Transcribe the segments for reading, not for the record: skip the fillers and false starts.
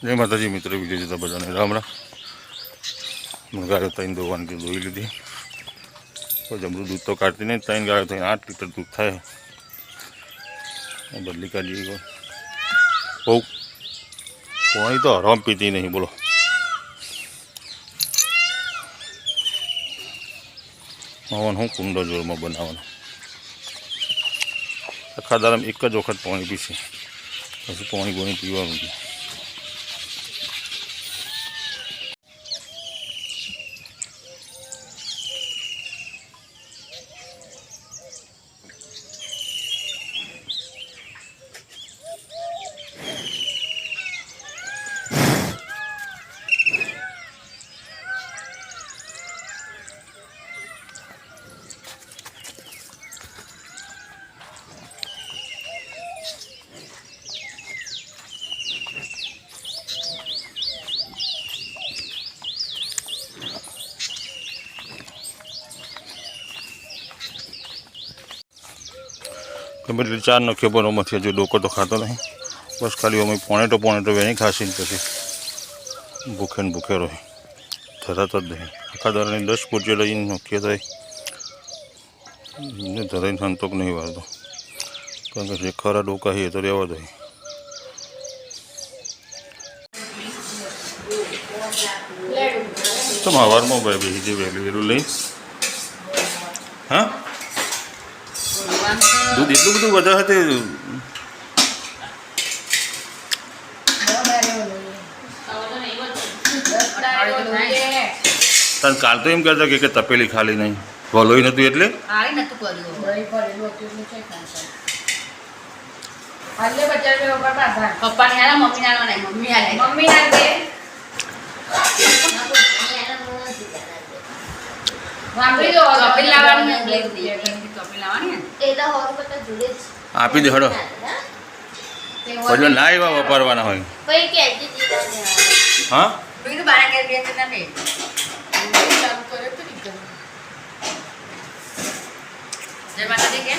जय माताजी मित्र विजय जता बजाने राम राम। गायो 3 दोवानी की दोई लीधी तो जमरू दूध तो काटती नहीं। 3 गायो थी 8 लीटर दूध थाय बदली काढ़ी बहू पानी तो आराम पीती नहीं बोलो। हवन हूँ कुंडो जोर में बनावा आखा दारा में एक ज वखत पानी पीसे पछी पानी बोनी पीवा। बदले 4 नखियो पर मथी हजू डोको तो खातो नहीं। बस खाली अमे पोनेटो वेणी खासी पछी भूखे ने भूखे रहे धराता ज नहीं। आखा दारानी 10 पूज्य लईने नखीए तो धराई संतोक नहीं वारतो कारण के खरा डोका है तो रेवा दे। तो हवार में भाई बेजी वेलू वेलू लई हाँ दूध एटलू बधु वधा हते तन काल तो एम कहता कि तपेली खाली नहीं भलोई नतु एटले खाली नतु कर्यो दही परेलो એટલું છે ખાસા હાલે બચાર મે ઉપર પાછા પપ્પા ને આલા મમ્મી ના નહીં મમ્મી ના દે વાપરી દો તપેલી લાવવાની ને તપેલી લાવવાની એ તો હોર પતા જોડે આપી દે હડો પછી ના એવા વાપરવાના હોય કઈ કેજી દીધા હા બીજું બારા કે બેન ના બે ચાલુ કરે તો નીકળ जय माता दी के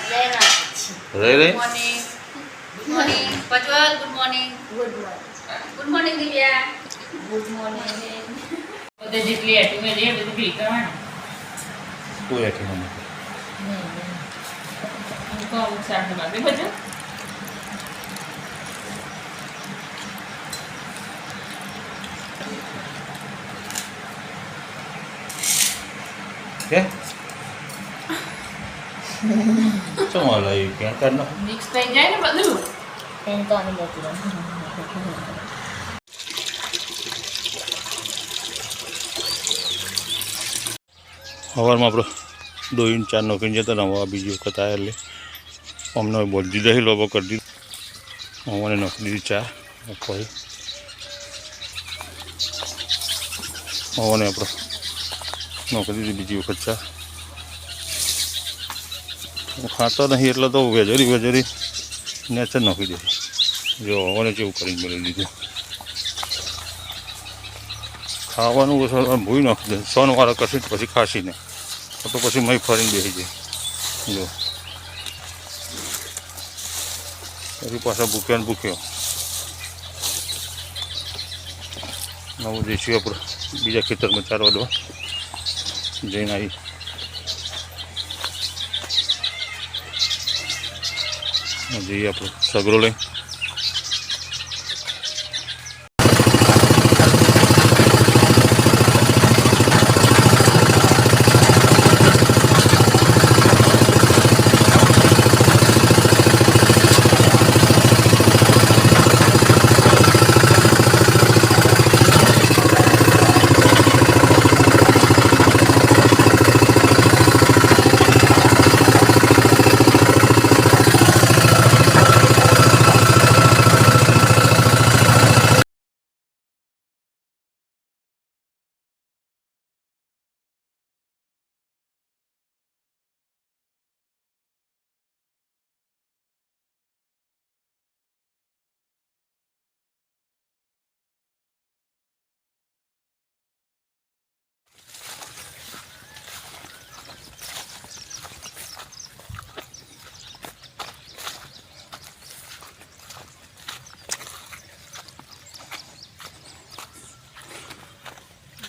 जय माता रे रे गुड मॉर्निंग पचवल good morning Divya good morning तो जितली है तुम्हें ले तो भी करवाना कोई ऐठी नहीं उनको साथ में बात बच्चा क्या चमाला ये क्या करना मिक्स થઈ જાય ને બધું તેન તો આની બચી हवार में आप 2-4 नौकरी जता हवा बीजी वक्त आया एट अमने बोल दीदा ही लोबो कर दी हमारे नौकरी दी चा कोई हवाने आप नौकरी दी बीजी वक्त चा खाता नहीं एट तो वेजरी नेचर नाखी दे जो हवाने जेव कर मेळवी दीधुं खावानुं भूई नाखी दे सोनवाळा कशी पछी खासी ने तो पछी मई फरीने बेसी जाए जो पछी पाछा भूख्या ने भूख्यो नवो जईशुं आपणे बीजा खेतर में चारवा दो जईने आई जी आप सगरो लई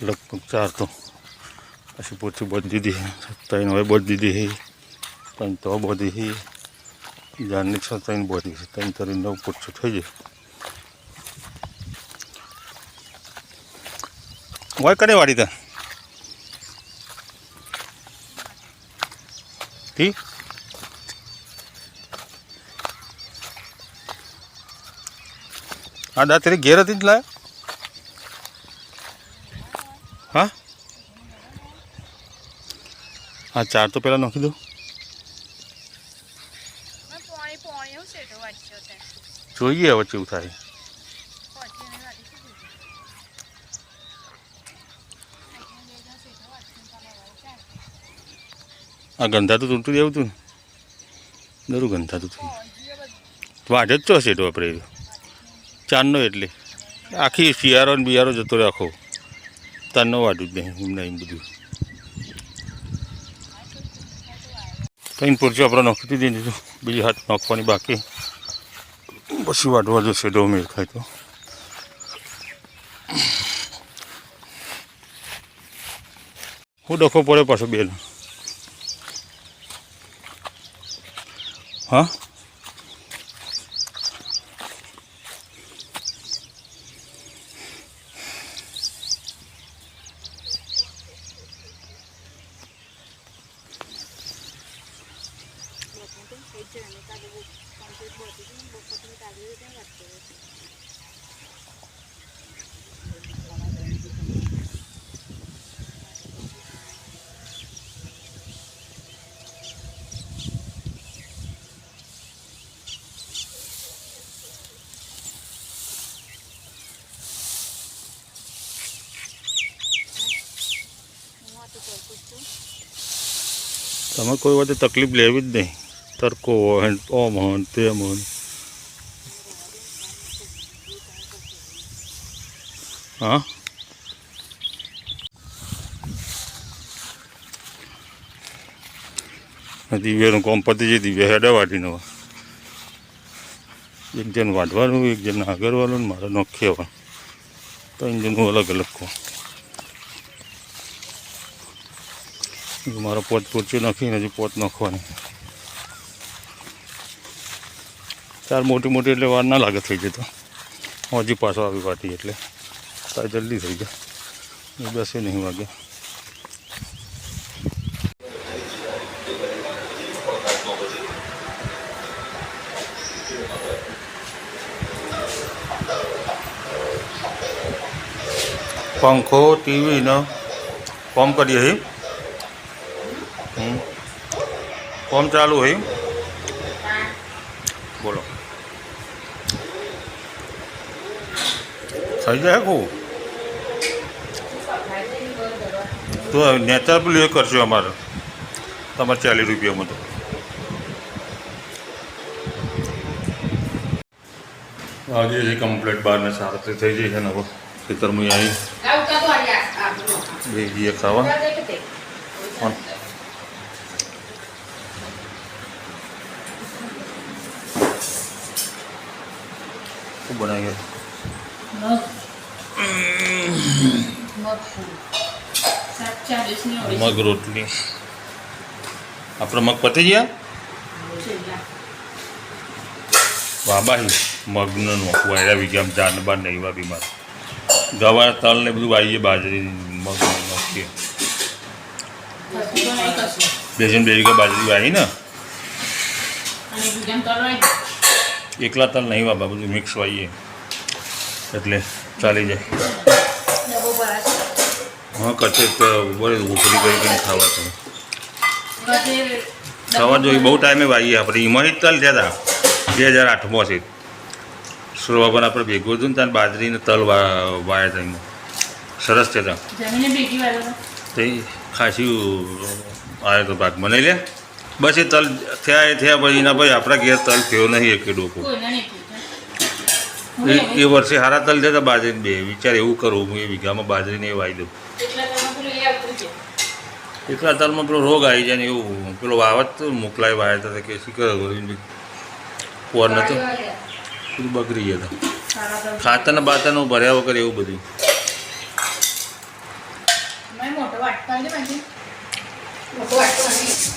લગભગ 4 તો પછી પોછી બધી દીધી 3 હવે બધી દીધી 3 તો બધી જાનની 6 3 બધી 3 તરી 9 પોછું થઈ જાય હોય કરે વાળી તા ઠીક આ દાંતરી ઘેર હતી જ લાય હા હા 4 તો પહેલાં નાખી દઉં જોઈએ હવે કેવું થાય આ ગંધાતું તૂટતું દેવું હતું ને દરું ગંધાતું થયું વાઢ જ છો સેટો આપણે 4નો એટલે આખી શિયાળો ને બિયારો જતો રાખો 3નો વાઢું જ નહીં એમને એમ બધું કંઈ પૂરતું આપણે નાખી દીધું બીજી હાથ નાખવાની બાકી પછી વાઢવા જો સેટો મેળ ખાય તો હું ડખો પડે પાછો બેન હા તમે કોઈ વાતે તકલીફ લેવી જ નહીં તરકો હોય ઓમ હોય તેમ હોય હા દિવ્યાનું કોમ પતી જાય દિવ્યા હેડા વાટીને એક જણ વાઢવાનું એક જણ આગળવાનું ને મારે નોખેવાનું 3 જણનું અલગ અલગ કોમ મારો પોત પૂરચું નાખીને હજી પોત નાખવાની 4 મોટી મોટી એટલે વાર ના લાગે થઈ જતો હજી પાછો આવી વાટી એટલે તાર જલ્દી થઈ જાય બેસે નહીં વાગે પંખો ટીવીનો કોમ કરીએ કોમ ચાલુ હોય બોલો થઈ જાય કહું તો નેચર પેલું એ કરશો અમારે તમારે 40 રૂપિયામાં તો આજે હજી કમ્પ્લીટ 12:37 થઈ જાય છે ને હવે ખેતરમાં આવી બે જઈએ ખાવા શું બનાવીએ મગ રોટલી આપણે મગ પતી ગયા વાબાહી મગનો નોખું આવ્યા વીઘામ જાન બાર નહીં વા બીમાર ગવાર તલ ને બધું વાવીએ બાજરી મગ નોખીએ 2 વીઘા બાજરી વાવી ને એકલા તલ નહીં વાપા બધું મિક્સ વાવીએ એટલે ચાલી જાય હા કચે તો બરે ઉખડી કરીને ખાવા તો ખાવા જોઈએ બહુ ટાઈમે વાવીએ આપણે એમાં જ તલ થયા હતા 2008માં છે શરૂઆત આપણે ભેગું હતું ને ત્યાં બાજરીને તલ વાયા હતા એમાં સરસ થયા હતા તે ખાસી આવ્યો તો ભાગ બનાવી લે બસ એ તલ થયા પછી એના ભાઈ આપણા ઘેર તલ થયો નહીં એક ડોકો એ વર્ષે સારા તલ થયા હતા બાજરીને 2 વિચાર એવું કરું હું એ વીઘામાં બાજરીને એ વાવી દઉં એકલા તલમાં પેલો રોગ આવી જાય ને એવું પેલો વાવત મોકલાય વાયા હતા કે શીખર પોર નહોતો બધું બગડી ગયા હતા ખાતરને બાતરનું ભર્યા વગર એવું બધું મોટો વાટકો નહીં.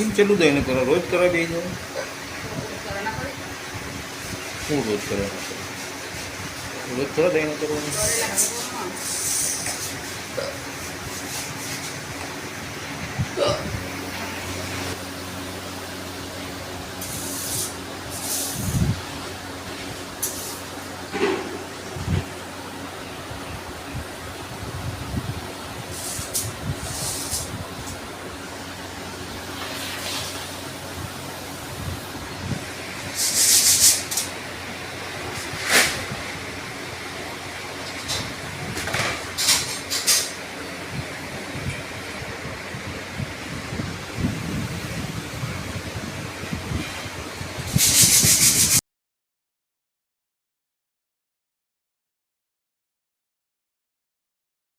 એમ ચેલું દઈને કરો રોજ કરવા બે જાય કરવાના પડે. શું રોજ કરવાના રોજ થોડા દઈને કરવાનું દોરેલા હવે કોણ?